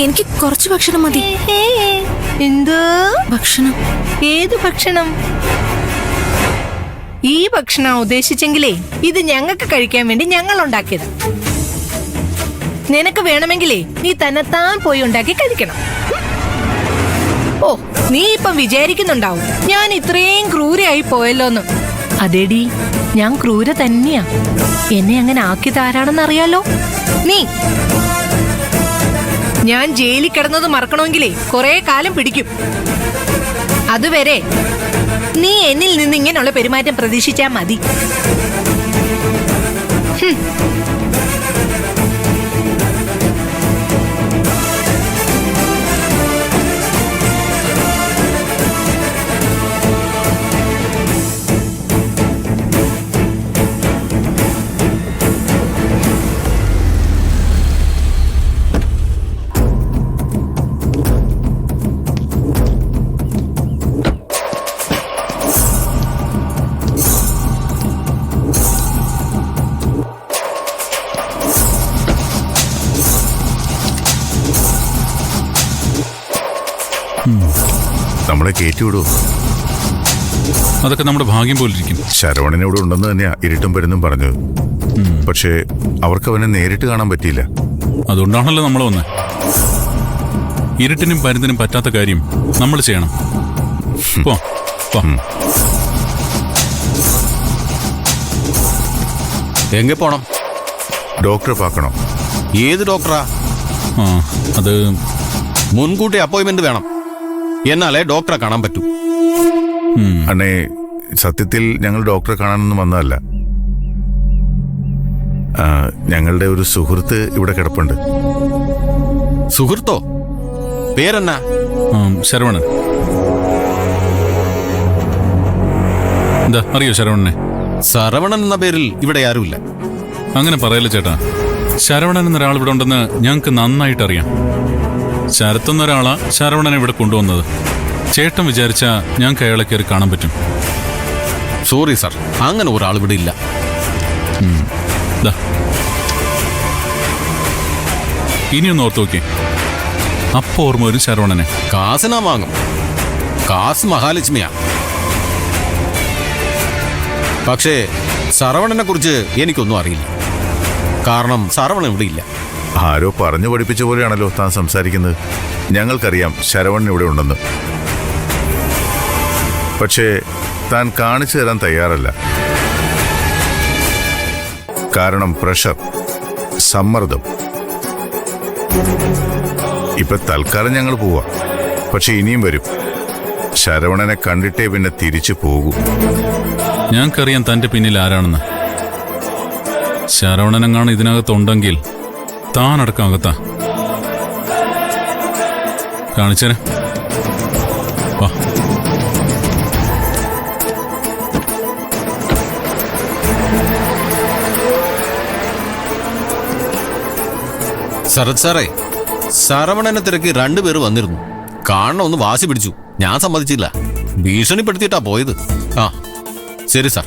എനിക്ക് കുറച്ച് ഭക്ഷണം മതി. എന്തോ ഭക്ഷണം? ഏത് ഭക്ഷണം? ഈ ഭക്ഷണം ഉദ്ദേശിച്ചെങ്കിലേ ഇത് ഞങ്ങൾക്ക് കഴിക്കാൻ വേണ്ടി ഞങ്ങൾ ഉണ്ടാക്കിയത്. നിനക്ക് വേണമെങ്കിലേ നീ തന്നെത്താൻ പോയി ഉണ്ടാക്കി കഴിക്കണം. ഓ, നീ ഇപ്പം വിചാരിക്കുന്നുണ്ടാവും ഞാൻ ഇത്രയും ക്രൂരയായി പോയല്ലോന്ന്. അതേടി, ഞാൻ ക്രൂര തന്നെയാ. എന്നെ അങ്ങനെ ആക്കിയത് ആരാണെന്ന് അറിയാലോ? നീ. ഞാൻ ജയിലിൽ കിടന്നത് മറക്കണമെങ്കിലേ കുറെ കാലം പിടിക്കും. അതുവരെ നീ എന്നിൽ നിന്ന് ഇങ്ങനെയുള്ള പെരുമാറ്റം പ്രതീക്ഷിച്ചാ മതി. നമ്മളെ കയറ്റിവിടൂ. അതൊക്കെ നമ്മുടെ ഭാഗ്യം പോലിരിക്കും. ശരവണൻ ഇവിടെ ഉണ്ടെന്ന് തന്നെയാ ഇരുട്ടും പരുന്നും പറഞ്ഞത്. പക്ഷേ അവർക്ക് അവനെ നേരിട്ട് കാണാൻ പറ്റിയില്ല. അതുകൊണ്ടാണല്ലോ നമ്മൾ വന്നത്. ഇരുട്ടിനും പരുന്തിനും പറ്റാത്ത കാര്യം നമ്മൾ ചെയ്യണം. പോ പോ. എங்கே പോണം? ഡോക്ടറെ പാക്കണം. ഏത് ഡോക്ടറാ? അത് മുൻകൂട്ടി അപ്പോയിന്റ്മെന്റ് വേണം, എന്നാലേ ഡോക്ടറെ കാണാൻ പറ്റൂ. അണ്ണേ, സത്യത്തിൽ ഞങ്ങൾ ഡോക്ടറെ കാണാനൊന്നും വന്നതല്ല. ഞങ്ങളുടെ ഒരു സുഹൃത്ത് ഇവിടെ കിടപ്പുണ്ട്. സുഹൃത്തോ? പേരെന്നാ? ശരവണൻ. എന്താ, അറിയോ ശരവണനെ? ശരവണൻ എന്ന പേരിൽ ഇവിടെ ആരുമില്ല. അങ്ങനെ പറയല്ലേ ചേട്ടാ. ശരവണൻ എന്നൊരാൾ ഇവിടെ ഉണ്ടെന്ന് ഞങ്ങൾക്ക് നന്നായിട്ട് അറിയാം. ശരത്തെന്നൊരാളാ ശരവണനെ ഇവിടെ കൊണ്ടുവന്നത്. ചേട്ടൻ വിചാരിച്ചാ ഞങ്ങൾക്ക് അയാളെ കയറി കാണാൻ പറ്റും. സോറി സാർ, അങ്ങനെ ഒരാൾ ഇവിടെ ഇല്ല. ഇനിയൊന്ന് ഓർത്ത് നോക്കി. അപ്പൊ ഓർമ്മ വരും ശരവണനെ. കാശിനാ വാങ്ങും. കാശ് മഹാലക്ഷ്മിയാ. പക്ഷേ ശരവണനെ കുറിച്ച് എനിക്കൊന്നും അറിയില്ല. കാരണം ശരവണൻ ഇവിടെ ഇല്ല. ആരോ പറഞ്ഞു പഠിപ്പിച്ച പോലെയാണല്ലോ താൻ സംസാരിക്കുന്നത്. ഞങ്ങൾക്കറിയാം ശരവണൻ ഇവിടെ ഉണ്ടെന്ന്. പക്ഷേ താൻ കാണിച്ചു തരാൻ തയ്യാറല്ല. കാരണം പ്രഷർ, സമ്മർദ്ദം. ഇപ്പൊ തൽക്കാലം ഞങ്ങൾ പോവാ. പക്ഷെ ഇനിയും വരും. ശരവണനെ കണ്ടിട്ടേ പിന്നെ തിരിച്ചു പോകൂ. ഞങ്ങൾക്കറിയാം തന്റെ പിന്നിൽ ആരാണെന്ന്. ശരവണനെങ്ങാണ് ഇതിനകത്തുണ്ടെങ്കിൽ താനടക്കം അകത്താ. കാണിച്ചേനെ. വാ. ശരത് സാറേ, ശരവണനെ തിരക്കി 2 പേര് വന്നിരുന്നു. കാണണമെന്ന് വാശി പിടിച്ചു. ഞാൻ സമ്മതിച്ചില്ല. ഭീഷണിപ്പെടുത്തിയിട്ടാ പോയത്. ആ ശരി സാർ.